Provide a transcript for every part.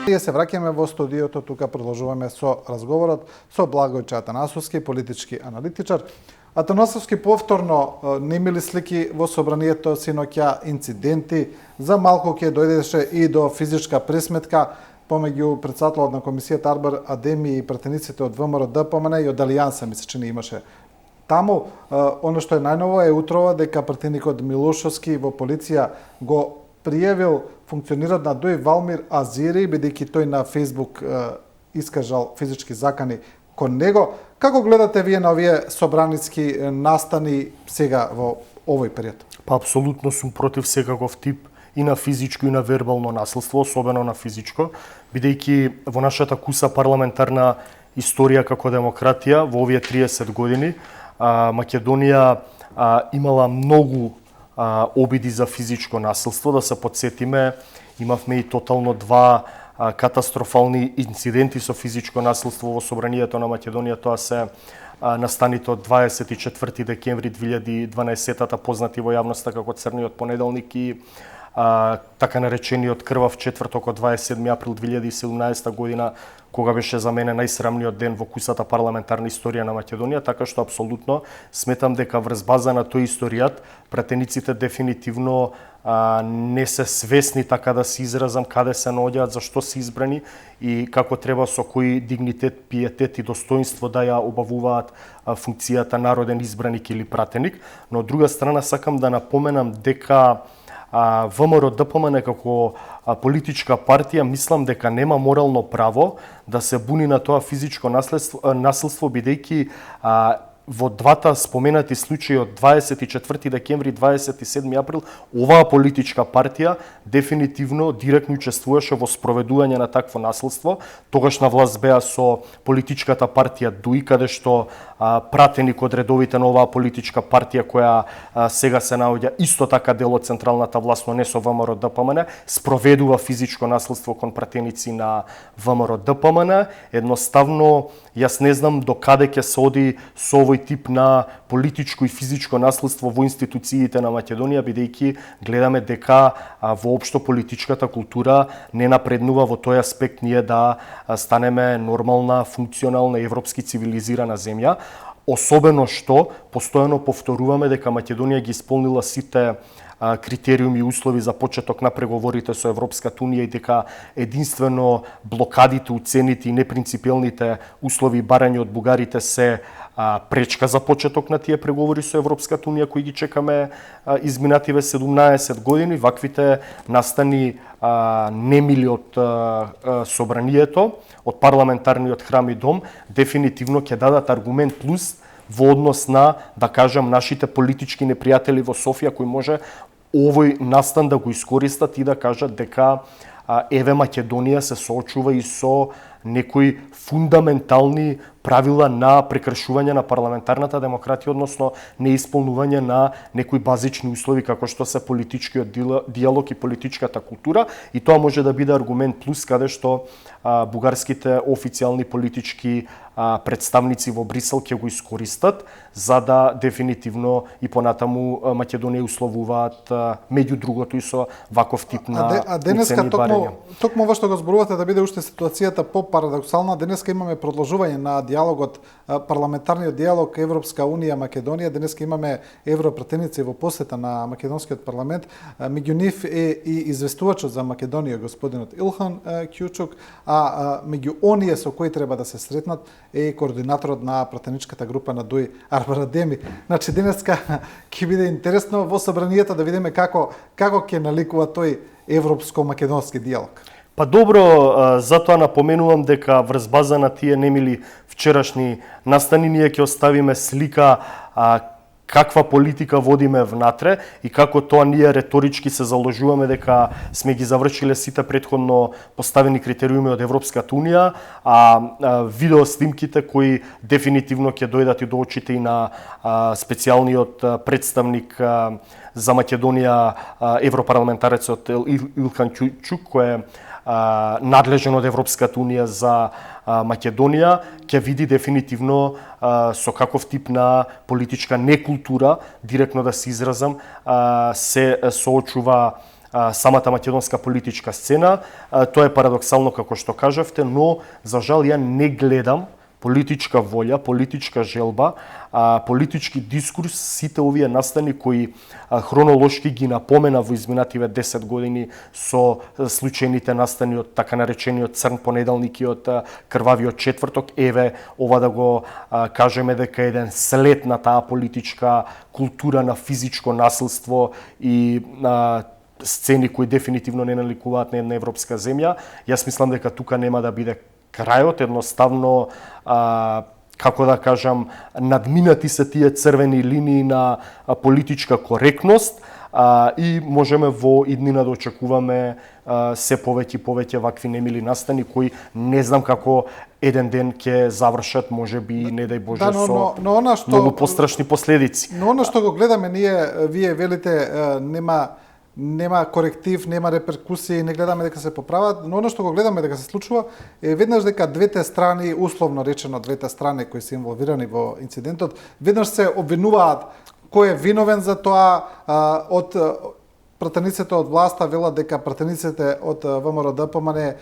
Ние се враќаме во студиото, тука продолжуваме со разговорот со Благојче Атанасовски, политички аналитичар. Атанасовски повторно немили слики во собранието синоќа, инциденти, за малку ќе дојдеше и до физичка пресметка помеѓу председателот на комисијата Арбар Адеми и пратениците од ВМРО ДПМН и од Алијанса, ми се чини имаше таму. Оно што е најново е утрова дека пратеникот Милошовски во полиција го пријавил функционират на Дуј Валмир Азири, бидејќи тој на Фејсбук искажал физички закани кон него. Како гледате вие на овие собраницки настани сега во овој период? Па апсолутно сум против секаков тип и на физичко и на вербално насилство, особено на физичко, бидејќи во нашата куса парламентарна историја како демократија во овие 30 години Македонија имала многу обиди за физичко насилство. Да се подсетиме, имавме и тотално два катастрофални инциденти со физичко насилство во собранието на Македонија. Тоа се настаните од 24 декември 2012-та, познати во јавноста како Црниот понеделник, и така наречениот крвав четврток од 27 април 2017 година, кога беше за мене најсрамниот ден во кусата парламентарна историја на Македонија, така што апсолутно сметам дека врз база на тој историјат пратениците дефинитивно не се свесни, така да се изразам, каде се наоѓаат, зашто се избрани и како треба со кој дигнитет, пиетет и достоинство да ја обавуваат функцијата народен избраник или пратеник. Но од друга страна сакам да напоменам дека ВМРО ДПМН како политичка партија мислам дека нема морално право да се буни на тоа физичко насилство, бидејќи во двата споменати случаи од 24 декември и 27 април, оваа политичка партија дефинитивно директно учествуваше во спроведување на такво насилство. Тогаш на власт беа со политичката партија ДУИ, каде што пратеник од редовите на оваа политичка партија, која сега се наоѓа исто така дел од централната власт, но не со ВМРО ДПМН, спроведува физичко насилство кон пратеници на ВМРО ДПМН. Едноставно, јас не знам до каде ќе се оди со овој тип на политичко и физичко насилство во институциите на Македонија, бидејќи гледаме дека воопшто политичката култура не напреднува во тој аспект ние да станеме нормална, функционална, европски цивилизирана земја. Особено што постојано повторуваме дека Македонија ги исполнила сите критериуми и услови за почеток на преговорите со Европската унија и дека единствено блокадите, уцените и непринципиелните услови и барања од бугарите се пречка за почеток на тие преговори со Европската унија кои ги чекаме изминативе 17 години. Ваквите настани немили од собранието, од парламентарниот храм и дом, дефинитивно ќе дадат аргумент плюс во однос на, да кажам, нашите политички непријатели во Софија, кои може овој настан да го искористат и да кажат дека еве Македонија се соочува и со некои фундаментални правила на прекршување на парламентарната демократија, односно неисполнување на некои базични услови како што се политичкиот диалог и политичката култура, и тоа може да биде аргумент плюс каде што бугарските официјални политички представници во Брисел ќе го искористат за да дефинитивно и понатаму Македонија условуваат меѓу другото и со ваков тип на денеска токму ова што го зборувате да биде уште ситуацијата попарадоксална. Денеска имаме продолжување на диалогот, парламентарниот диалог Европска унија Македонија. Денеска имаме европратеници во посета на македонскиот парламент. Меѓу нив е и известувачот за Македонија господинот Илхан Кјучук, а меѓу оние со кои треба да се сретнат е координаторот на пратеничката група на ДУИ Арбар Адеми. Значи денеска ќе биде интересно во собранието да видиме како ќе наликува тој европско-македонски диалог. Па добро, затоа напоменувам дека врз база на тие немили вчерашни настани ние ќе оставиме слика каква политика водиме внатре и како тоа ние реторички се заложуваме дека сме ги завршиле сите претходно поставени критериуми од Европската унија, видео снимките кои дефинитивно ќе дојдат и до очите и на специјалниот представник за Македонија, европарламентарецот Илхан Кјучук, кој е надлежен од Европската унија за Македонија, ќе види дефинитивно со каков тип на политичка некултура, директно да се изразам, се соочува самата македонска политичка сцена. Тоа е парадоксално како што кажавте, но за жал ја не гледам политичка волја, политичка желба, политички дискурс, сите овие настани кои хронолошки ги напомена во изминативе 10 години со случајните настани од така наречениот црн понеделник и од крвавиот четврток, еве ова да го кажеме дека еден след на таа политичка култура на физичко насилство и сцени кои дефинитивно не наликуваат на една европска земја. Јас мислам дека тука нема да биде крајот, едноставно, како да кажам, надминати се тие црвени линии на политичка коректност и можеме во иднина да очекуваме се повеќе и повеќе вакви немили настани кои не знам како еден ден ќе завршат, можеби не дај Боже, со многу пострашни последици. Но она што го гледаме ние, вие велите, нема коректив, нема реперкусии, не гледаме дека се поправат, но она што го гледаме дека се случува е веднаш дека двете страни, условно речено двете страни кои се инволвирани во инцидентот, веднаш се обвинуваат кој е виновен за тоа. Од пратениците од власта велат дека пратениците од ВМРО ДПМН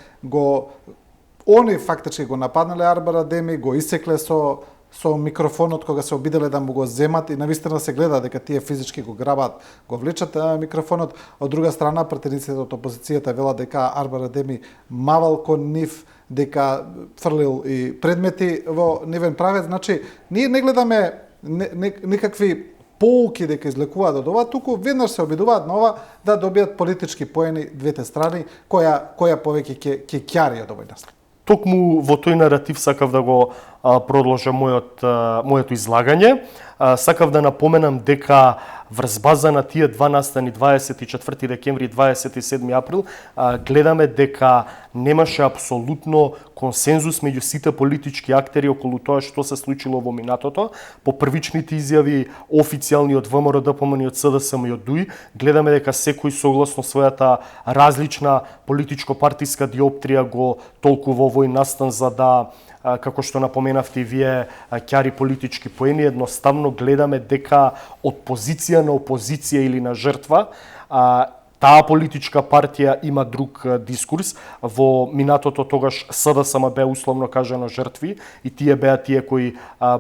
они фактички го нападнале Арбер Адеми, го исекле со микрофонот кога се обиделе да му го земат и навистина се гледа дека тие физички го грабат, го влечат микрофонот. Од друга страна, пратениците од опозицијата велат дека Арбер Адеми мавал кон нив, дека фрлил и предмети во нивен правец. Значи, ние не гледаме никакви поуки дека излекуваат од ова, туку веднаш се обидуваат на ова да добијат политички поени двете страни, која повеќе ќе ќари од овој настан. Токму во тој наратив сакав да го продолжам моето излагање. Сакав да напоменам дека врз база на тие два настани 24 декември и 27 април гледаме дека немаше апсолутно консензус меѓу сите политички актери околу тоа што се случило во минатото. По првичните изјави официјални од ВМРО ДПМН и од СДСМ и од ДУИ, гледаме дека секој согласно својата различна политичко-партиска диоптрија го толкува овој настан за да, како што напоменавте и вие, ќари политички поени. Едноставно гледаме дека од позиција на опозиција или на жртва, таа политичка партија има друг дискурс. Во минатото тогаш СДСМ бе условно кажано жртви и тие беа тие кои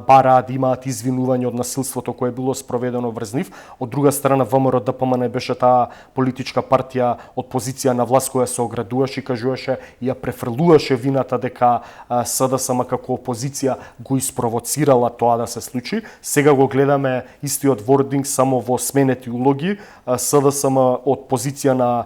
бараат да имаат извинување од насилството кое било спроведено врз нив. Од друга страна, ВМРО ДПМН беше таа политичка партија од позиција на власт која се оградуваше и кажуваше и ја префрлуваше вината дека СДСМ како опозиција го испровоцирала тоа да се случи. Сега го гледаме истиот вординг само во сменети улоги. СДСМ од позиција на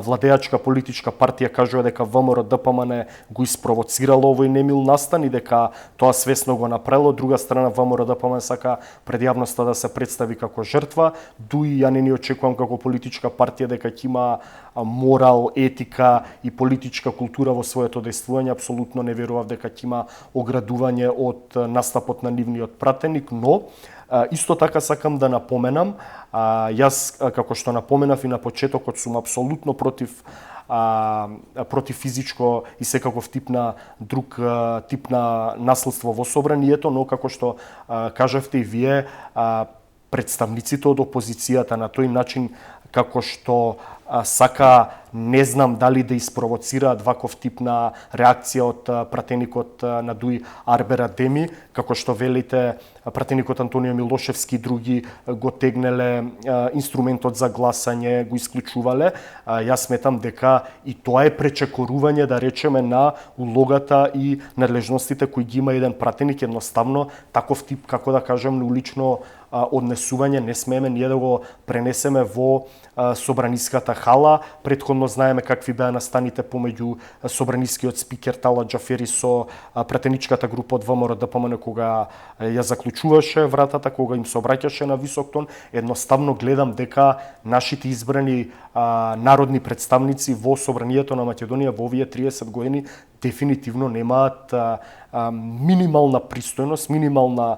владеачка политичка партија кажува дека ВМРО ДПМН го испровоцирало овој немил настан и дека тоа свесно го направило. Од друга страна, ВМРО ДПМН сака пред јавноста да се представи како жртва. ДУИ ја не ни очекувам како политичка партија дека ќе има морал, етика и политичка култура во своето дејствување. Апсолутно не верував дека ќе има оградување од настапот на нивниот пратеник, но исто така сакам да напоменам, јас како што напоменав и на почетокот сум апсолутно против физичко и секаков друг тип на насилство во собранието, но како што кажавте и вие, представниците од опозицијата на тој начин како што сака, не знам дали да испровоцираат ваков тип на реакција од пратеникот на ДУИ Арбер Адеми, како што велите, пратеникот Антонио Милошевски и други го тегнеле инструментот за гласање, го исклучувале. Јас сметам дека и тоа е пречекорување, да речеме, на улогата и надлежностите кои ги има еден пратеник. Едноставно, таков тип, како да кажам, улично однесување не смееме ние да го пренесеме во собраниската хала. Претходно знаеме какви беа настаните помеѓу собранискиот спикер Тала Џафери со пратеничката група од ВМРО ДПМН кога ја заклучуваше вратата, кога им се обраќаше на висок тон. Едноставно гледам дека нашите избрани народни представници во собранието на Македонија во овие 30 години дефинитивно немаат минимална пристојност, минимална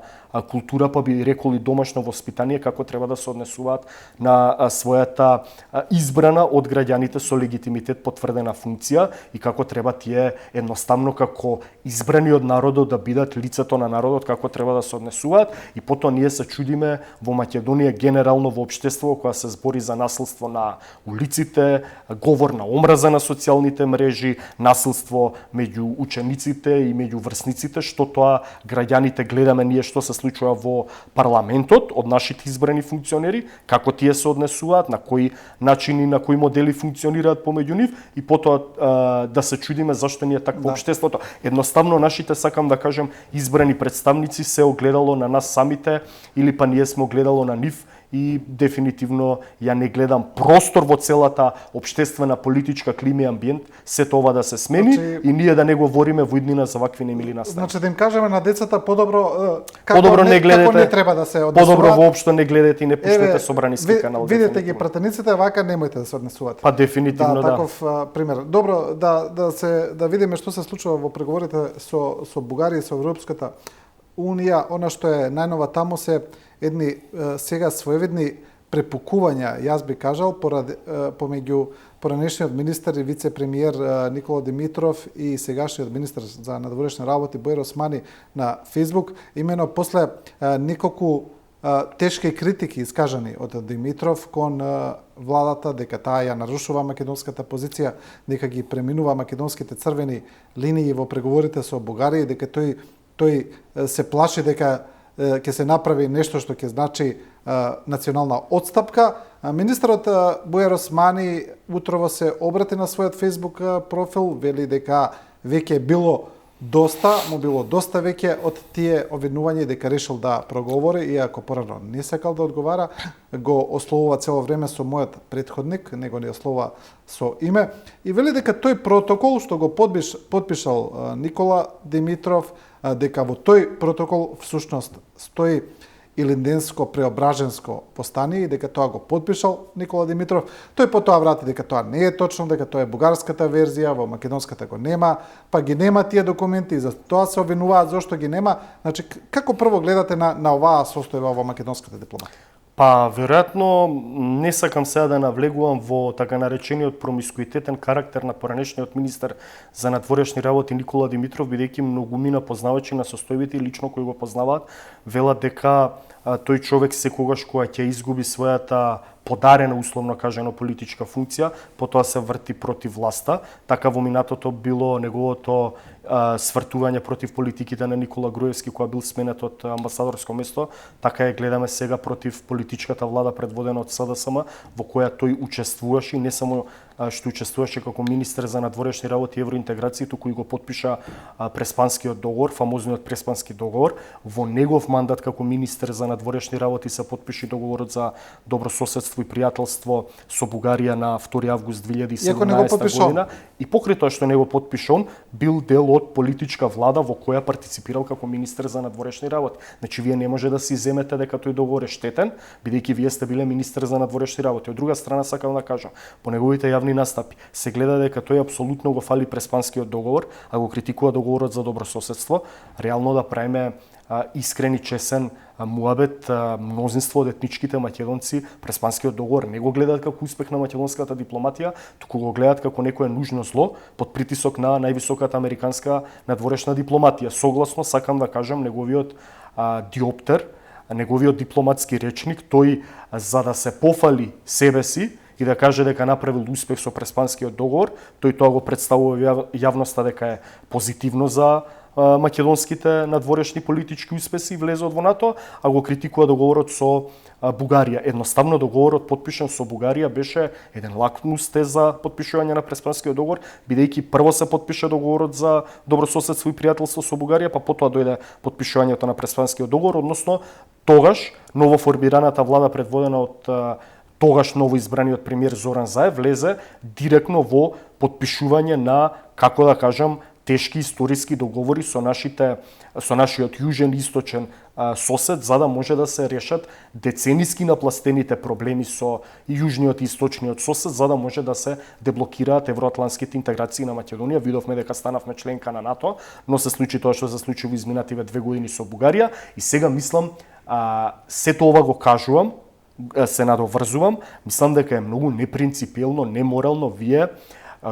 култура, па би рекол и домашно воспитание, како треба да се однесуваат на својата избрана од граѓаните со легитимитет потврдена функција и како треба тие едноставно како избрани од народот да бидат лицето на народот, како треба да се однесуваат. И потоа ние се чудиме во Македонија генерално во општество која се збори за насилство на улиците, говор на омраза на социјалните мрежи, насилство меѓу учениците и меѓу врсниците, што тоа граѓаните гледаме ние што се случува во парламентот од нашите избрани функционери, како тие се однесуваат, на кои начини, на кои модели функционираат помеѓу нив и потоа да се чудиме зашто ни е такво општеството. Едноставно нашите, сакам да кажам, избрани представници се огледало на нас самите или па ние сме огледало на нив и дефинитивно ја не гледам простор во целата општествена политичка клима и амбиент сето ова да се смени, и ние да не говориме во иднина за вакви немили настани. Значи да им кажеме на децата подобро подобро не гледате, како не треба да се однесуваат. Подобро воопшто не гледате и не пуштете собраниски канал. Видете ги пратениците, вака немојте да се однесувате. Па дефинитивно да. Таков пример. Добро, да видиме што се случува во преговорите со Бугарија и со Европската Унија. Она што е најнова таму се едни сега своевидни препукувања, јас би кажал, помеѓу поранешниот министер и вице-премиер Никола Димитров и сегашниот министер за надворешни работи Бојар Османи на Фейсбук, имено после неколку тешки критики искажани од Димитров кон владата дека таа ја нарушува македонската позиција, дека ги преминува македонските црвени линии во преговорите со Бугарија, дека тој се плаши дека ќе се направи нешто што ќе значи национална отстапка. Министерот Бојар Османи утрово се обрати на својот Фейсбук профил, вели дека веќе било доста веќе од тие обвинувања и дека решил да проговори, иако порано не сакал да одговара, го ословува цело време со мојот претходник, него не ослова со име, и вели дека тој протокол што го подпишал Никола Димитров, дека во тој протокол всушност стои илинденско преображенско постание и дека тоа го подпишал Никола Димитров. Тој потоа врати дека тоа не е точно, дека тоа е бугарската верзија, во македонската го нема, па ги нема тие документи и за тоа се обвинуваат зошто ги нема. Значи, како прво гледате на оваа состојба во македонската дипломатија? Па, веројатно, не сакам сега да навлегувам во така наречениот промискуитетен карактер на поранешниот министер за надворешни работи Никола Димитров, бидејќи многумина познавачи на состојбите и лично кои го познаваат, велат дека тој човек секогаш кога ќе изгуби својата подарена, условно кажано, политичка функција, потоа се врти против власта. Така во минатото било неговото свртување против политиките на Никола Груевски, која бил сменет од амбасадорско место, така ја гледаме сега против политичката влада предводена од СДСМ, во која тој учествуваше, и не само што учествуваше како министер за надворешни работи и евроинтеграција, туку и го подпиша Преспанскиот договор, фамозниот Преспански договор. Во негов мандат како министер за надворешни работи се подпиши договорот за добрососедство и пријателство со Бугарија на 2 август 2017 година. И покрај тоа што не го подпиша он, бил дел од политичка влада во која партиципирал како министер за надворешни работи. Значи, вие не може да си земете дека тој договор е штетен, бидејќи вие сте биле министер за надворешни работи. Од друга страна, сакам да кажам, по неговите јавни настапи се гледа дека тој апсолутно го фали Преспанскиот договор, а го критикува договорот за добрососедство. Реално да правиме искрени, чесен муабет, мнозинство од етничките македонци Преспанскиот договор не го гледаат како успех на македонската дипломатија, туку го гледаат како некое нужно зло под притисок на највисоката американска надворешна дипломатија. Согласно, сакам да кажам, неговиот диоптер, неговиот дипломатски речник, тој за да се пофали себе си и да каже дека направил успех со Преспанскиот договор, тој тоа го представува јавноста дека е позитивно за македонските надворешни политички успеси и влезот во НАТО, а го критикува договорот со Бугарија. Едноставно договорот подпишан со Бугарија беше еден лакмус тест за подпишување на Преспанскиот договор, бидејќи прво се подпиша договорот за добрососедство и пријателство со Бугарија, па потоа дојде подпишувањето на Преспанскиот договор, односно тогаш новоформираната влада предводена од тогаш новоизбраниот премиер Зоран Заев влезе директно во подпишување на, како да кажам, тешки историски договори со нашиот јужен и источен сосед, за да може да се решат децениски напластените проблеми со јужниот и источниот сосед, за да може да се деблокираат евроатлантските интеграции на Македонија. Видовме дека станавме членка на НАТО, но се случи тоа што се случи во изминативе 2 години со Бугарија и сега мислам, сето ова го кажувам, се надоврзувам, мислам дека е многу непринципиелно, неморално вие,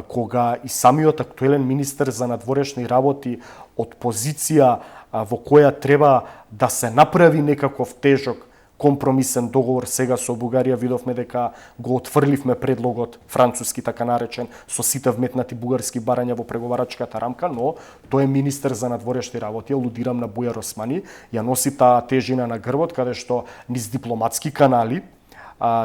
кога и самиот актуелен министер за надворешни работи од позиција во која треба да се направи некаков тежок компромисен договор сега со Бугарија, видовме дека го отфрливме предлогот француски, така наречен, со сите вметнати бугарски барања во преговарачката рамка, но тој е министер за надворешни работи, алудирам на Бујар Османи, ја носи таа тежина на грбот, каде што низ дипломатски канали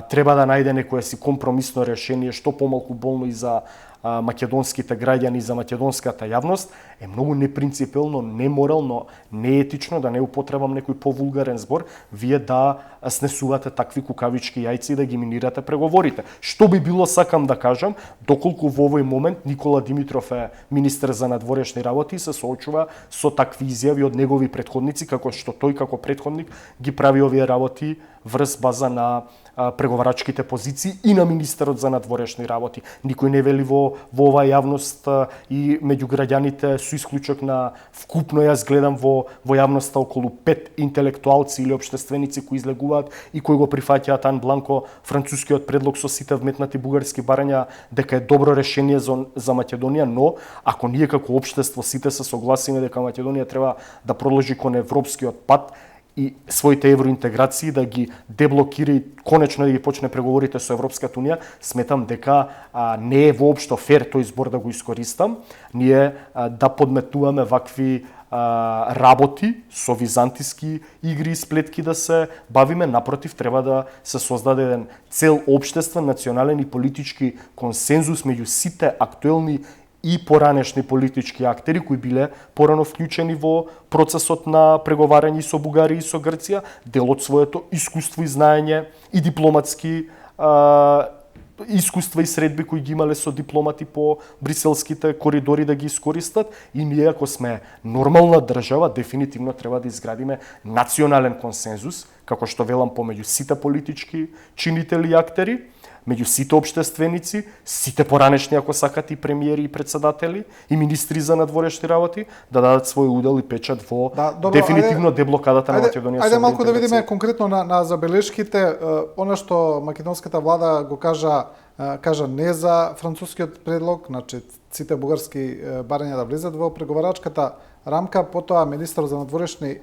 треба да најде некое си компромисно решение, што помалку болно и за македонските граѓани, за македонската јавност, е многу непринципелно, неморално, неетично, да не употребам некој повулгарен збор, вие да снесувате такви кукавички јајци и да ги минирате преговорите. Што би било, сакам да кажам, доколку во овој момент Никола Димитров е министер за надворешни работи и се соочува со такви изјави од негови претходници, како што тој како претходник ги прави овие работи врз база на преговарачките позиции и на министерот за надворешни работи. Никој не вели во оваа јавност и меѓу граѓаните, со исклучок на вкупно јас гледам во јавноста околу 5 интелектуалци или општественици кои излегуваат и кои го прифаќаат ан бланко францускиот предлог со сите вметнати бугарски барања дека е добро решение за Македонија, но ако ние како општество сите се согласиме дека Македонија треба да продолжи кон европскиот пат и своите евроинтеграции, да ги деблокира и конечно да ги почне преговорите со Европската унија, сметам дека не е воопшто фер тој збор да го искористам. Ние да подметуваме вакви работи со византиски игри и сплетки да се бавиме, напротив, треба да се создаде еден цел општествен, национален и политички консензус меѓу сите актуелни и поранешни политички актери кои биле порано вклучени во процесот на преговарање со Бугарија и со Грција, дел од своето искуство и знаење и дипломатски искуства и средби кои ги имале со дипломати по бриселските коридори да ги искористат, и ние ако сме нормална држава, дефинитивно треба да изградиме национален консензус, како што велам, помеѓу сите политички чинители и актери, меѓу сите општественици, сите поранешни, ако сакат, и премиери и председатели и министри за надворешни работи, да дадат свој удел и печат во дефинитивно деблокадата на Македонија. Ајде малку да видиме конкретно на забелешките. Она што македонската влада го кажа не за францускиот предлог, значи сите бугарски барања да влезат во преговарачката рамка, потоа министер за надворешни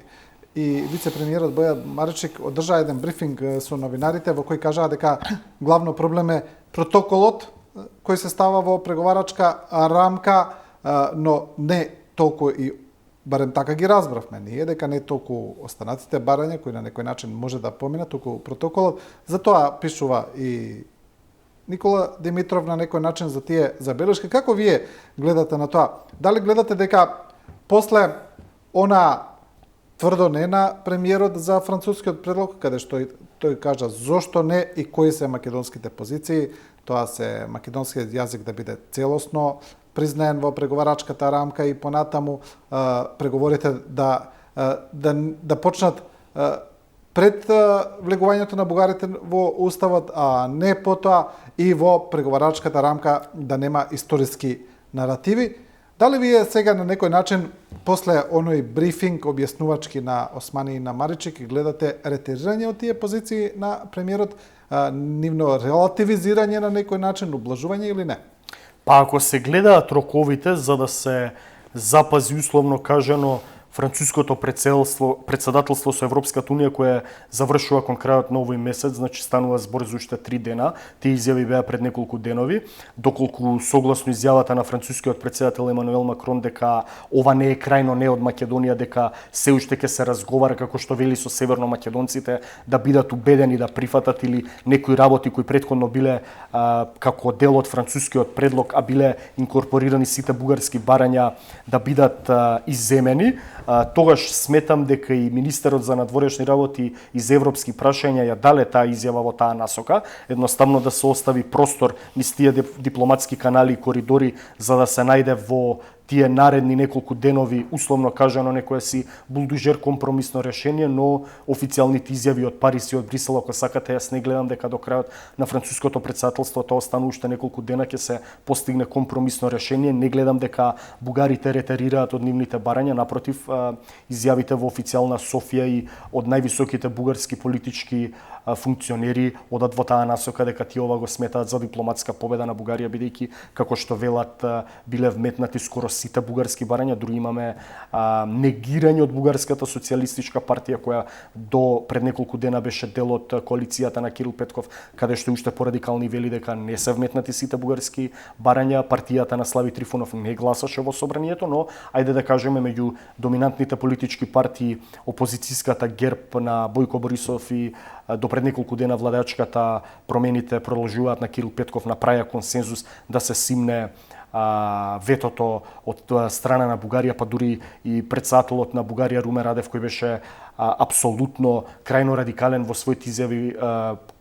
и вице-премиерот Бојан Маричик одржа еден брифинг со новинарите во кој кажаа дека главно проблем е протоколот кој се става во преговарачка рамка, но не толку, и барем така ги разбравме ние, дека не толку останатите барања кои на некој начин може да поминат, толку протоколот. Затоа пишува и Никола Димитров на некој начин за тие забелешки. Како вие гледате на тоа? Дали гледате дека после она тврдо не на премиерот за францускиот предлог, каде што тој кажа зошто не и кои се македонските позиции, тоа се македонскиот јазик да биде целосно признаен во преговарачката рамка и понатаму преговорите да почнат пред влегувањето на бугарите во уставот, а не потоа и во преговарачката рамка да нема историски наративи. Дали вие сега на некој начин, после оној брифинг објаснувачки на Османи и на Маричик, гледате ретирирање од тие позиции на премиерот, нивно релативизирање на некој начин, ублажување или не? Па ако се гледаат роковите, за да се запази условно кажано француското председателство со Европската унија кое завршува кон крајот на овој месец, значи станува збор за уште 3 дена, тие изјави беа пред неколку денови, доколку согласно изјавата на францускиот председател Емануел Макрон дека ова не е крајно не од Македонија, дека се уште ќе се разговара, како што вели, со северно македонците да бидат убедени да прифатат, или некои работи кои претходно биле како дел од францускиот предлог, а биле инкорпорирани сите бугарски барања да бидат изземени. Тогаш сметам дека и министерот за надворешни работи из европски прашања ја дале таа изјава во таа насока, едноставно да се остави простор низ тие дипломатски канали и коридори за да се најде во тие наредни неколку денови, условно кажано, некоја си булдужер компромисно решение, но официјалните изјави од Париз и од Брисел, ако сакате, јас не гледам дека до крајот на француското претседателство тоа останува уште неколку дена ќе се постигне компромисно решение. Не гледам дека бугарите ретерираат од нивните барања, напротив, изјавите во официјална Софија и од највисоките бугарски политички функционери одат во таа насока дека тие ова го сметаат за дипломатска победа на Бугарија, бидејќи, како што велат, биле вметнати скоро сите бугарски барања. Други имаме негирање од Бугарската социјалистичка партија, која до пред неколку дена беше дел од коалицијата на Кирил Петков, каде што уште порадикални вели дека не се вметнати сите бугарски барања. Партијата на Слави Трифонов не гласаше во собранието, но ајде да кажеме меѓу доминантните политички партии, опозицијската ГЕРБ на Бојко Борисов и до пред неколку дена владеачката Промените продолжуваат на Кирил Петков, направија консензус да се симне ветото од страна на Бугарија, па дури и претседателот на Бугарија Румен Радев, кој беше апсолутно крајно радикален во своите изјави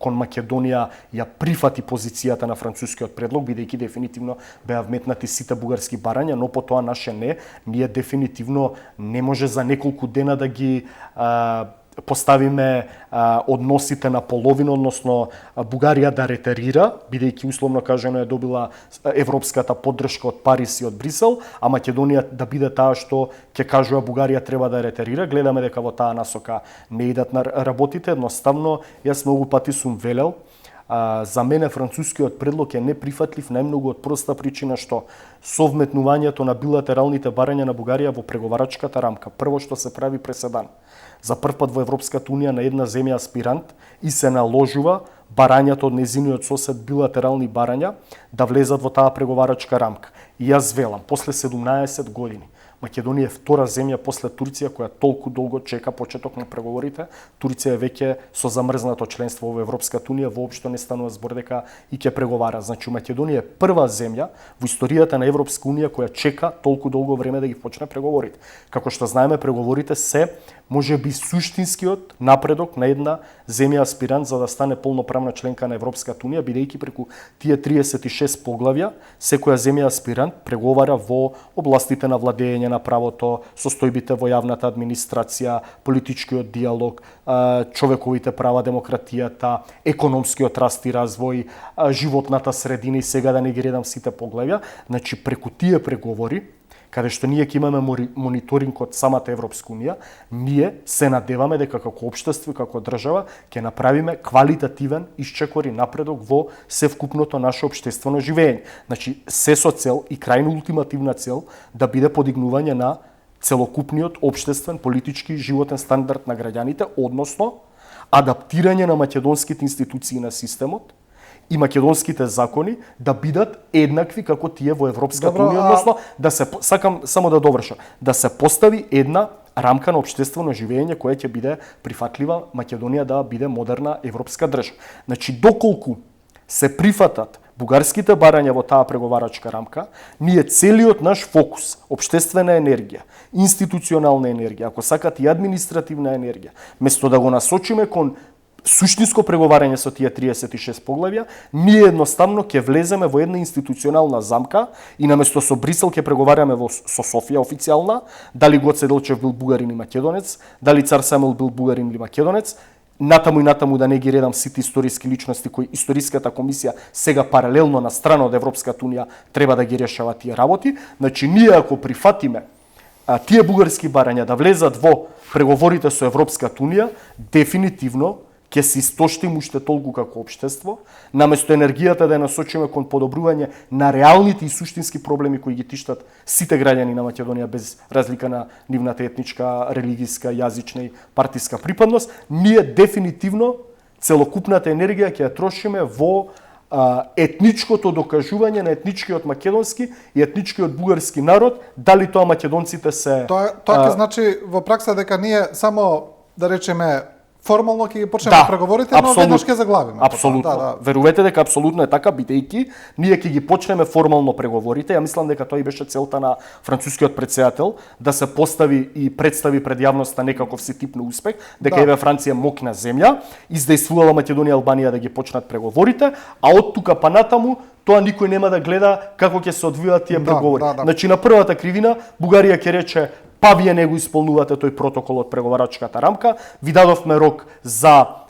кон Македонија, ја прифати позицијата на францускиот предлог, бидејќи дефинитивно беа вметнати сите бугарски барања, но потоа наше не. Ние дефинитивно не може за неколку дена да ги поставиме односите на половина, односно Бугарија да ретерира, бидејќи условно кажано е добила европската поддршка од Париз и од Брисел, а Македонија да биде таа што ќе кажува Бугарија треба да ретерира. Гледаме дека во таа насока не идат на работите. Едноставно, јас многу пати сум велел, за мене францускиот предлог е неприфатлив најмногу од проста причина што со вметнувањето на билатералните барања на Бугарија во преговарачката рамка, прво што се прави преседан. За прв пат во Европската унија на една земја аспирант и се наложува барањата од незиниот сосед, билатерални барања, да влезат во таа преговарачка рамка. И јас велам, после 17 години, Македонија е втора земја после Турција која толку долго чека почеток на преговорите. Турција е веќе со замрзнато членство во Европската унија, воопшто не станува збор дека и ќе преговара. Значи Македонија е прва земја во историјата на Европска унија која чека толку долго време да ги почне преговорите. Како што знаеме, преговорите се можеби суштинскиот напредок на една земја аспирант за да стане полноправна членка на Европската унија, бидејќи преку тие 36 поглавја секоја земја аспирант преговара во областите на владење на правото, состојбите во јавната администрација, политичкиот диалог, човековите права, демократијата, економскиот раст и развој, животната средина и сега да не ги редам сите поглавја. Значи преку тие преговори, каде што ние ќе имаме мониторинг од самата Европска унија, ние се надеваме дека како општество и како држава ќе направиме квалитативен исчекор и напредок во севкупното наше општествено живење. Значи се со цел и крајно ултимативна цел да биде подигнување на целокупниот општествен, политички и животен стандард на граѓаните, односно адаптирање на македонските институции на системот и македонските закони да бидат еднакви како тие во Европската унија, односно да се сакам само да довршам, да се постави една рамка на општествено живење која ќе биде прифатлива Македонија да биде модерна европска држава. Значи доколку се прифатат бугарските барања во таа преговарачка рамка, ние целиот наш фокус, општествена енергија, институционална енергија, ако сакате и административна енергија, место да го насочиме кон суштинско преговарање со тие 36 поглавја, ние едноставно ќе влеземе во една институционална замка и наместо со Брисел ќе преговараме со Софија официјална, дали Гоце Делчев бил бугарин и македонец, дали Цар Самуил бил бугарин или македонец, натаму и натаму да не ги редам сите историски личности кои историската комисија сега паралелно на страна од Европската унија треба да ги решава тие работи. Значи ние ако прифатиме тие бугарски барања да влезат во преговорите со Европската унија, дефинитивно ќе се истоштим уште толку како општество, наместо енергијата да ја насочиме кон подобрување на реалните и суштински проблеми кои ги тиштат сите граѓани на Македонија без разлика на нивната етничка, религиска, јазична и партиска припадност, ние дефинитивно целокупната енергија ќе ја трошиме во етничкото докажување на етничкиот македонски и етничкиот бугарски народ, дали тоа македонците се... Тоа ќе значи во пракса дека ние само, да речеме, формално ќе ги почнеме преговорите, но веднаш ќе заглавиме. Апсолутно. Верувате дека апсолутно е така, бидејќи ние ќе ги почнеме формално преговорите. Ја мислам дека тоа и беше целта на францускиот претседател, да се постави и представи пред јавноста некаков си тип на успех, дека еве Франција мокна земја, издействувала Македонија и Албанија да ги почнат преговорите, а од тука па натаму тоа никој нема да гледа како ќе се одвијат тие преговори. Значи на првата кривина Бугарија ќе рече па вие не го исполнувате тој протокол од преговарачката рамка, ви дадовме рок за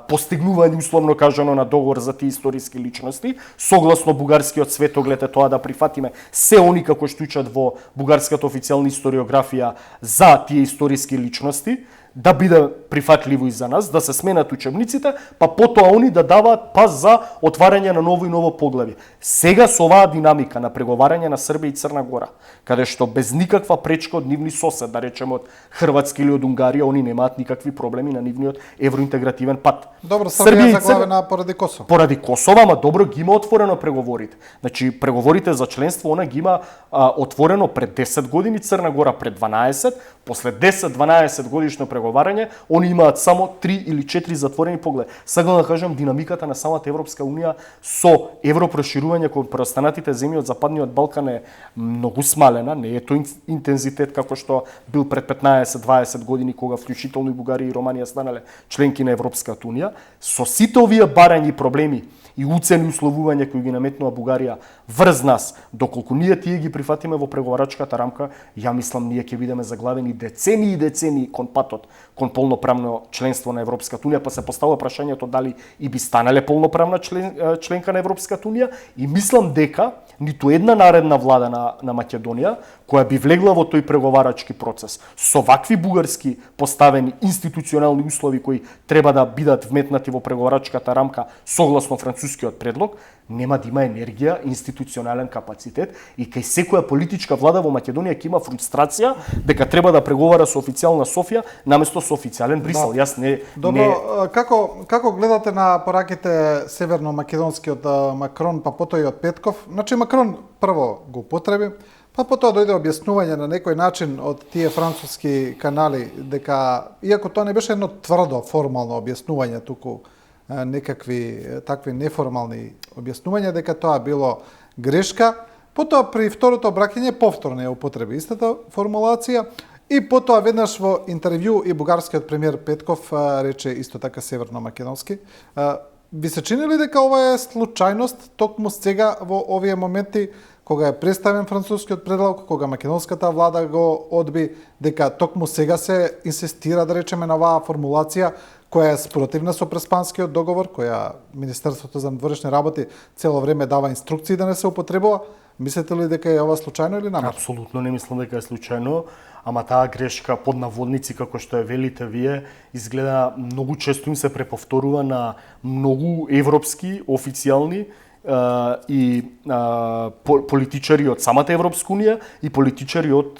постигнување, условно кажано, на договор за тие историски личности, согласно бугарскиот светоглед е тоа да прифатиме се они како што учат во бугарската официјална историографија за тие историски личности, да биде прифатливо и за нас, да се сменат учебниците, па потоа они да даваат пас за отварање на ново и ново поглавје. Сега со оваа динамика на преговарање на Србија и Црна Гора, каде што без никаква пречка од нивни сосед, да речеме од Хрватска или од Унгарија, они немаат никакви проблеми на нивниот евроинтегративен пат. Добро, Србија е заглавена поради Косово. Поради Косово, ама добро ги има отворено преговорите. Значи преговорите за членство она ги има отворено пред 10 години, Црна Гора пред 12, после 10-12 годишно преговарање, они имаат само 3 или 4 затворени погледи. Сакам да кажам, динамиката на самата Европска унија со европроширување кон преостанатите земји од Западниот Балкан е многу смалена, не е тој интензитет како што бил пред 15-20 години, кога вклучително и Бугарија и Романија станале членки на Европската унија. Со сите овие барања и проблеми и уцени условувања кои ги наметнува Бугарија врз нас, доколку ние тие ги прифатиме во преговарачката рамка, ја мислам ние ќе бидеме заглавени децении и децении кон патот кон полноправно членство на Европската унија, па се поставува прашањето дали и би станале полноправна членка на Европската унија, и мислам дека ниту една наредна влада на Македонија која би влегла во тој преговарачки процес со вакви бугарски поставени институционални услови кои треба да бидат вметнати во преговарачката рамка согласно францускиот предлог, нема да има енергија, институционален капацитет, и кај секоја политичка влада во Македонија ќе има фрустрација дека треба да преговара со официјална Софија наместо со официјален Брисел. Јас не. Добро, како гледате на пораките северно-македонски од Макрон, па потоа и од Петков? Значи Макрон прво го употреби, па потоа дојде објаснување на некој начин од тие француски канали дека, иако тоа не беше едно тврдо формално објаснување, туку некакви такви неформални објаснувања дека тоа било грешка. Потоа при второто обраќање повторно ја употреби истата формулација, и потоа веднаш во интервју и бугарскиот премиер Петков рече исто така северно-македонски. Ви се чини ли дека ова е случајност токму сега во овие моменти кога е представен францускиот предлог, кога македонската влада го одби, дека токму сега се инсистира, да речеме, на оваа формулација која е спротивна со Преспанскиот договор, која Министерството за надворешни работи цело време дава инструкции да не се употребува? Мислите ли дека е ова случајно или намерно? Апсолутно не мислам дека е случајно, ама таа грешка под наводници како што е велите вие, изгледа многу често им се преповторува на многу европски официјални и политичари од самата Европска унија и политичари од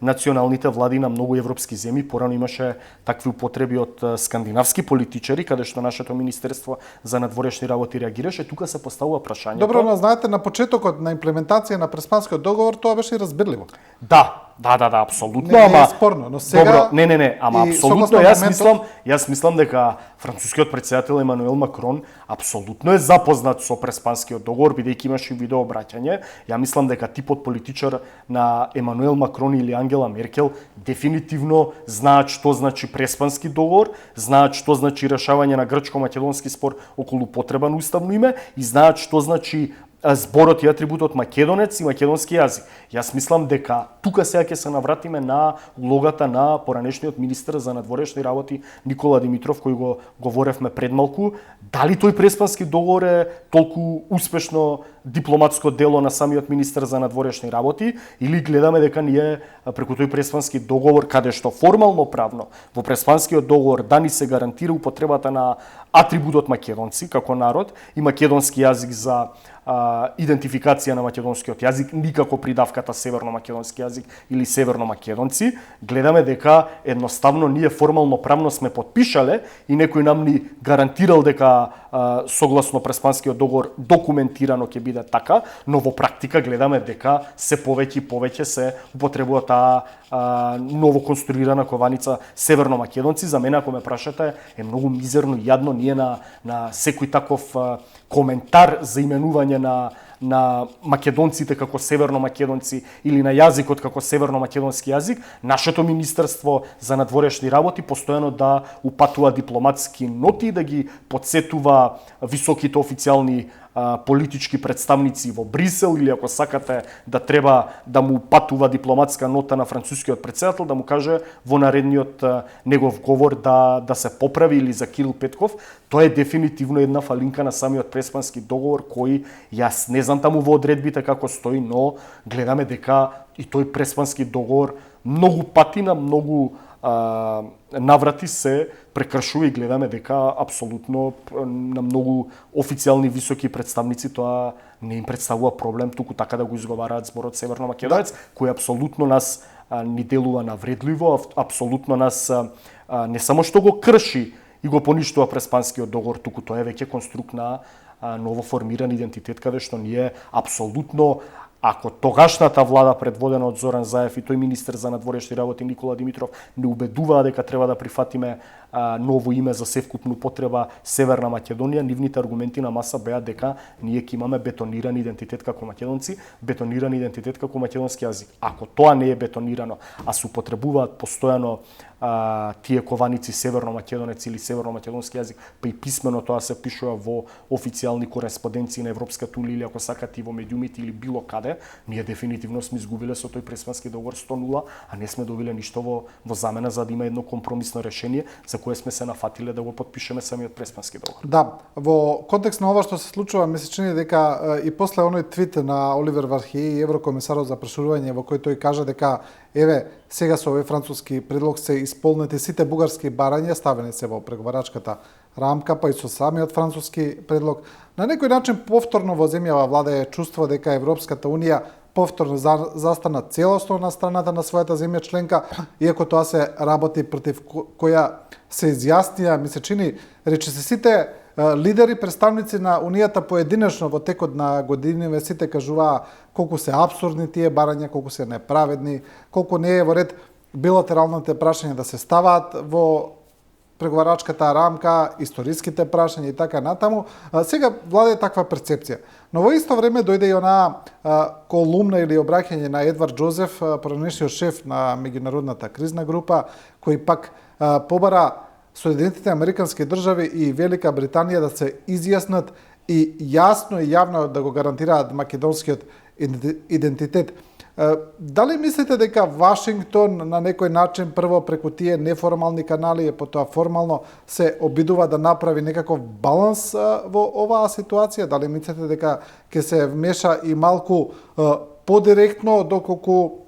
националните влади на многу европски земји. Порано имаше такви употреби од скандинавски политичари, каде што нашето Министерство за надворешни работи реагираше. Тука се поставува прашањето. Добро, но знаете, на почетокот на имплементација на Преспанскиот договор тоа беше разбирливо. Да, апсолутно, не е спорно, но сега добро, не, ама апсолутно јас мислам дека францускиот претседател Емануел Макрон апсолутно е запознат со Преспанскиот договор, бидејќи имаше видео обраќање. Ја мислам дека типот политичар на Емануел Макрон или Ангела Меркел дефинитивно знаат што значи Преспански договор, знаат што значи решавање на грчко-македонски спор околу потреба на уставно име и знаат што значи зборот и атрибутот македонец и македонски јазик. Јас мислам дека тука сега ќе се навратиме на улогата на поранешниот министер за надворешни работи Никола Димитров, кој го говоревме пред малку. Дали тој Преспански договор е толку успешно дипломатско дело на самиот министер за надворешни работи, или гледаме дека ние преку тој Преспански договор, каде што формално правно во Преспанскиот договор да ни се гарантира употребата на атрибутот македонци како народ и македонски јазик за идентификација на македонскиот јазик, никако придавката северно-македонски јазик или северно-македонци, гледаме дека едноставно ние формално правно сме потпишале и некој нам ни гарантирал дека согласно Преспанскиот договор документирано ќе биде така, но во практика гледаме дека се повеќе и повеќе се употребува таа ново конструирана кованица северно-македонци. За мене, ако ме прашате, е многу мизерно и јадно ние на секој таков коментар за именување на македонците како северно-македонци или на јазикот како северно-македонски јазик, нашето Министерство за надворешни работи постојано да упатува дипломатски ноти, да ги подсетува високите официјални политички представници во Брисел, или ако сакате да треба да му патува дипломатска нота на францускиот председател, да му каже во наредниот негов говор да се поправи, или за Кирил Петков. Тоа е дефинитивно една фалинка на самиот Преспански договор, кој јас не знам таму во одредбите како стои, но гледаме дека и тој Преспански договор многу пати на многу наврати се прекршува, и гледаме дека апсолутно на многу официјални високи представници тоа не им представува проблем, туку така да го изговараат зборот Северно Македонец, кој апсолутно нас ни делува навредливо, апсолутно нас не само што го крши и го поништува Преспанскиот договор, туку тоа е веќе конструкт на ново формиран идентитет, каде што ние апсолутно, ако тогашната влада предводена од Зоран Заев и тој министер за надворешни работи Никола Димитров не убедуваа дека треба да прифатиме ново име за севкупну потреба Северна Македонија, нивните аргументи на маса беа дека ние ќе имаме бетониран идентитет како македонци, бетониран идентитет како македонски јазик. Ако тоа не е бетонирано, а се употребуваат постојано тие кованици северно-македонец или северно-македонски јазик, па и писмено тоа се пишува во официјални кореспонденции на Европската унија, или ако сакате и во медиумите или било каде, ние дефинитивно сме изгубиле со тој Преспански договор 100-0, а не сме добиле ништо во замена за да има едно компромисно решение за кое сме се нафатиле да го потпишеме самиот Преспански договор. Да, во контекст на ова што се случува, ми се чини дека и после оној твит на Оливер Вархеи, еврокомисарот за проширување, во кој тој кажа дека еве, сега со овој француски предлог се исполнети сите бугарски барања, ставени се во преговарачката рамка, па и со самиот француски предлог. На некој начин повторно во земјава владее чувство дека Европската унија повторно застана целосно на страната на својата земја членка, иако тоа се работи против која се изјаснија, ми се чини, речиси сите лидери, представници на Унијата поединечно во текот на годиниве сите кажуваа колку се апсурдни тие барања, колку се неправедни, колку не е во ред билатералните прашања да се ставаат во преговарачката рамка, историските прашања и така натаму. Сега владее таква перцепција. Но во исто време дојде и она колумна или обраќање на Едвард Џозеф, поранешниот шеф на меѓународната кризна група, кој пак побара Соединетите Американски држави и Велика Британија да се изјаснат и јасно и јавно да го гарантираат македонскиот идентитет. Дали мислите дека Вашингтон на некој начин прво преку тие неформални канали и потоа формално се обидува да направи некаков баланс во оваа ситуација? Дали мислите дека ќе се вмеша и малку подиректно доколку,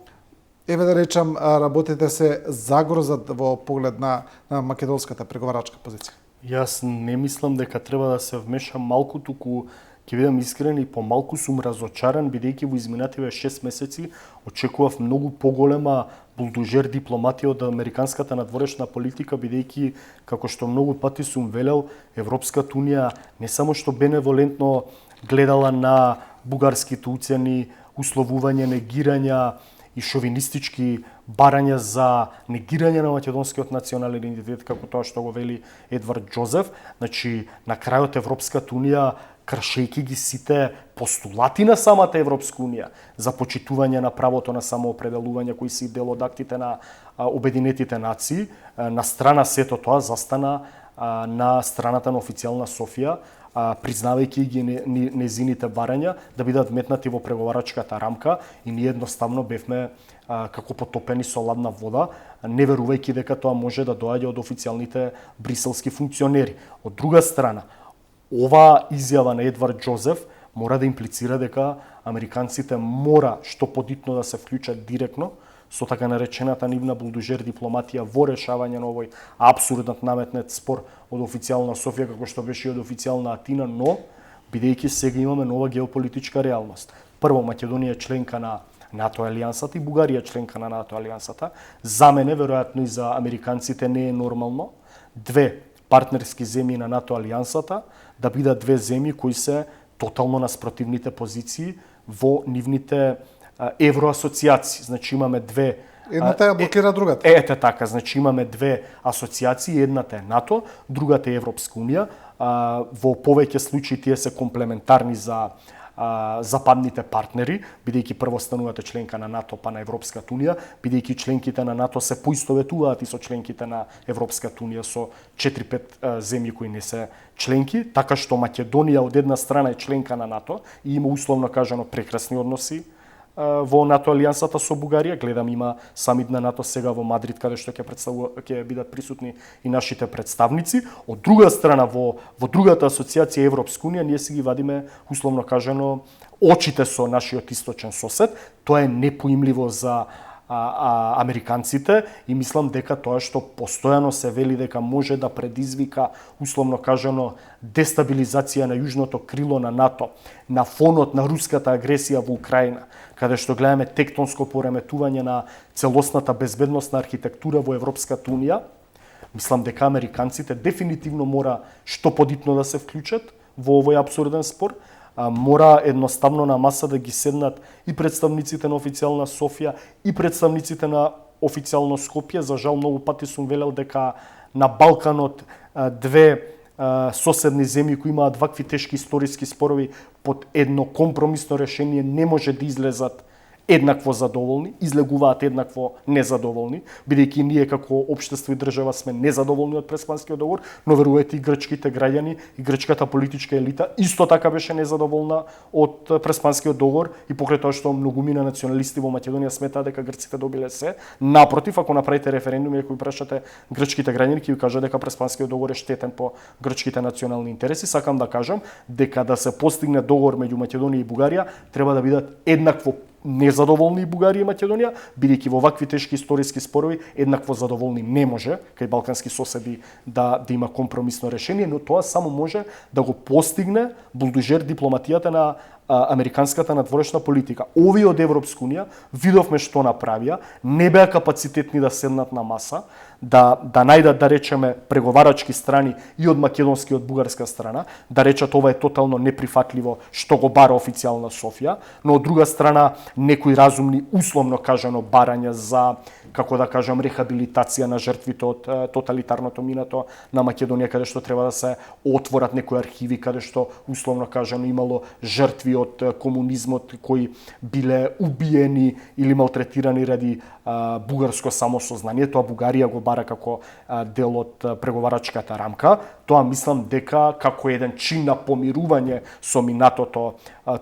еве да речам, работите се загрозат во поглед на македонската преговарачка позиција? Јас не мислам дека треба да се вмеша малку, туку ќе бидам искрен и помалку сум разочаран, бидејќи во изминативе 6 месеци очекував многу поголема булдожер дипломатија од американската надворешна политика, бидејќи, како што многу пати сум велел, Европската унија не само што беневолентно гледала на бугарските уцени, условување, негирања и шовинистички барања за негирање на македонскиот национален идентитет, како тоа што го вели Едвард Џозеф, значи на крајот Европската унија, кршејќи ги сите постулати на самата Европска унија за почитување на правото на самоопределување, кои се дел од актите на Обединетите нации, на страна сето тоа застана на страната на официјална Софија, признавајќи ги незините барања да бидат вметнати во преговарачката рамка, и ние едноставно бевме како потопени со ладна вода, не верувајќи дека тоа може да доаѓа од официјалните бриселски функционери. Од друга страна, ова изјава на Едвард Џозеф мора да имплицира дека американците мора што подитно да се вклучат директно со така наречената нивна булдожер дипломатија во решавање на овој апсурден наметнет спор од официјална Софија, како што беше и од официјална Атина, но бидејќи сега имаме нова геополитичка реалност. Прво, Македонија е членка на НАТО алијансата и Бугарија членка на НАТО алијансата. За мене, веројатно и за американците, не е нормално две партнерски земји на НАТО алијансата да бидат две земји кои се тотално на спротивните позиции во нивните евроасоцијации. Значи имаме две Едната ја блокира другата. Ете така, значи имаме две асоцијации, едната е НАТО, другата е Европска унија. Во повеќе случаи тие се комплементарни за западните партнери, бидејќи прво станувате членка на НАТО па на Европската унија, бидејќи членките на НАТО се поистоветуваат и со членките на Европската унија, со 4-5 земји кои не се членки, така што Македонија од една страна е членка на НАТО и има условно кажано прекрасни односи во НАТО алијансата со Бугарија. Гледам има самит на НАТО сега во Мадрид каде што ќе бидат присутни и нашите представници. Од друга страна во другата асоцијација Европска унија ние си ги вадиме условно кажано очите со нашиот источен сосед. Тоа е непоимливо за американците и мислам дека тоа што постојано се вели дека може да предизвика условно кажано дестабилизација на јужното крило на НАТО на фонот на руската агресија во Украина, каде што гледаме тектонско пореметување на целосната безбедносна архитектура во Европската унија, мислам дека американците дефинитивно мора што подитно да се вклучат во овој апсурден спор. Мора едноставно на маса да ги седнат и представниците на официјална Софија и представниците на официјално Скопје. За жал многу пати сум велел дека на Балканот две соседни земји кои имаат вакви тешки историски спорови под едно компромисно решение не може да излезат еднакво задоволни, излегуваат еднакво незадоволни, бидејќи ние како општество и држава сме незадоволни од Преспанскиот договор, но верувајте и грчките граѓани и грчката политичка елита исто така беше незадоволна од Преспанскиот договор и покрај тоа што многумина националисти во Македонија сметаат дека грците добиле се. Напротив, ако направите референдум и ако ви прашате грчките граѓани, ќе ви кажат дека Преспанскиот договор е штетен по грчките национални интереси. Сакам да кажам дека да се постигне договор меѓу Македонија и Бугарија треба да бидат еднакво незадоволни и Бугарија и Македонија, бидејќи во вакви тешки историски спорови еднакво задоволни не може кај балкански соседи да има компромисно решение, но тоа само може да го постигне булдужер дипломатијата на американската надворешна политика. Овие од Европска унија видовме што направија, не беа капацитетни да седнат на маса, да најдат, да речеме, преговарачки страни и од македонска и од бугарска страна, да речат ова е тотално неприфатливо што го бара официјална Софија, но од друга страна некои разумни, условно кажано, барања за, како да кажам, рехабилитација на жртвите од тоталитарното минато на Македонија, каде што треба да се отворат некои архиви, каде што, условно кажано, имало жртви од комунизмот кои биле убиени или малтретирани ради бугарско самосознание. Тоа Бугарија го бара како дел од преговарачката рамка. Тоа мислам дека како еден чин на помирување со минатото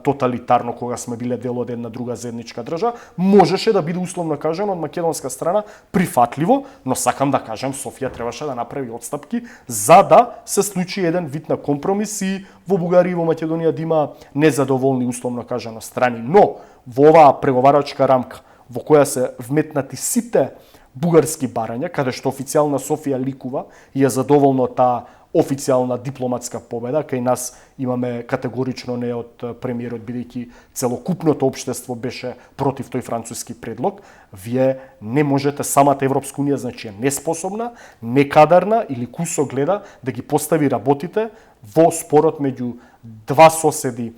тоталитарно кога сме биле дел од една друга заедничка држава, можеше да биде условно кажано од македонска страна прифатливо, но сакам да кажам Софија требаше да направи отстапки за да се случи еден вид на компромис и во Бугарија и во Македонија да има незадоволни условно кажано страни. Но во оваа преговарачка рамка во која се вметнати сите бугарски барања, каде што официјална Софија ликува и е задоволна таа официјална дипломатска победа, кај нас имаме категорично не од премиерот, бидејќи целокупното општество беше против тој француски предлог. Вие не можете, самата Европска унија значи е неспособна, некадарна или кусо гледа да ги постави работите во спорот меѓу два соседи,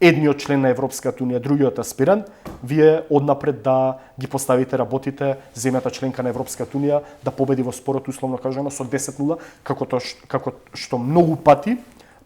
едниот член на Европската унија, другиот аспирант, вие однапред да ги поставите работите, земјата членка на Европската унија да победи во спорот, условно кажано, со 10-0, како што многу пати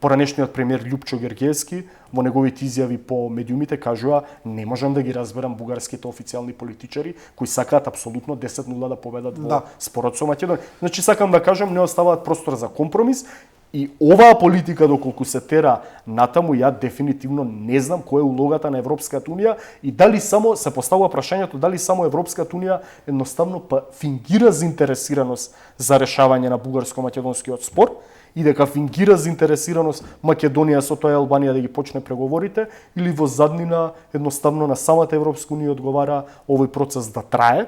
поранешниот премиер Љупчо Гергиевски во неговите изјави по медиумите кажува: не можам да ги разберам бугарските официјални политичари кои сакаат апсолутно 10-0 да победат во спорот со Македонија. Значи сакам да кажам, не оставаат простор за компромис. И оваа политика, доколку се тера натаму, ја дефинитивно не знам која е улогата на Европската унија и дали само се поставува прашањето дали само Европската унија едноставно фингира заинтересираност за решавање на бугарско-македонскиот спор и дека фингира заинтересираност Македонија со тоа Албанија да ги почне преговорите, или во заднина едноставно на самата Европска унија одговара овој процес да трае,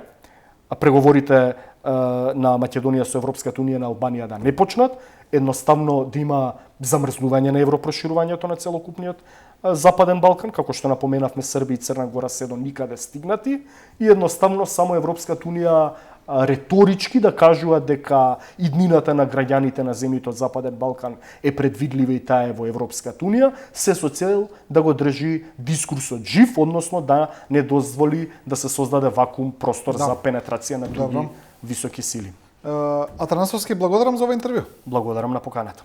а преговорите на Македонија со Европската унија на Албанија да не почнат, едноставно да има замрзнување на европроширувањето на целокупниот Западен Балкан, како што напоменавме, Србија и Црна Гора се до никаде стигнати и едноставно само Европската унија реторички да кажува дека иднината на граѓаните на земјите од Западен Балкан е предвидлива и таа е во Европската унија, се со цел да го држи дискурсот жив, односно да не дозволи да се создаде вакуум простор за пенетрација на други високи сили. Атанасовски, благодарам за ова интервју. Благодарам на поканата.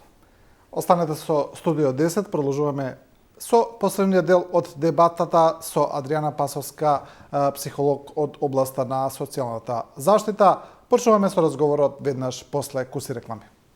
Останете со Студио 10, продолжуваме со последниот дел од дебатата со Адријана Пасовска, психолог од областа на социјалната заштита. Почнуваме со разговорот веднаш после куси реклами.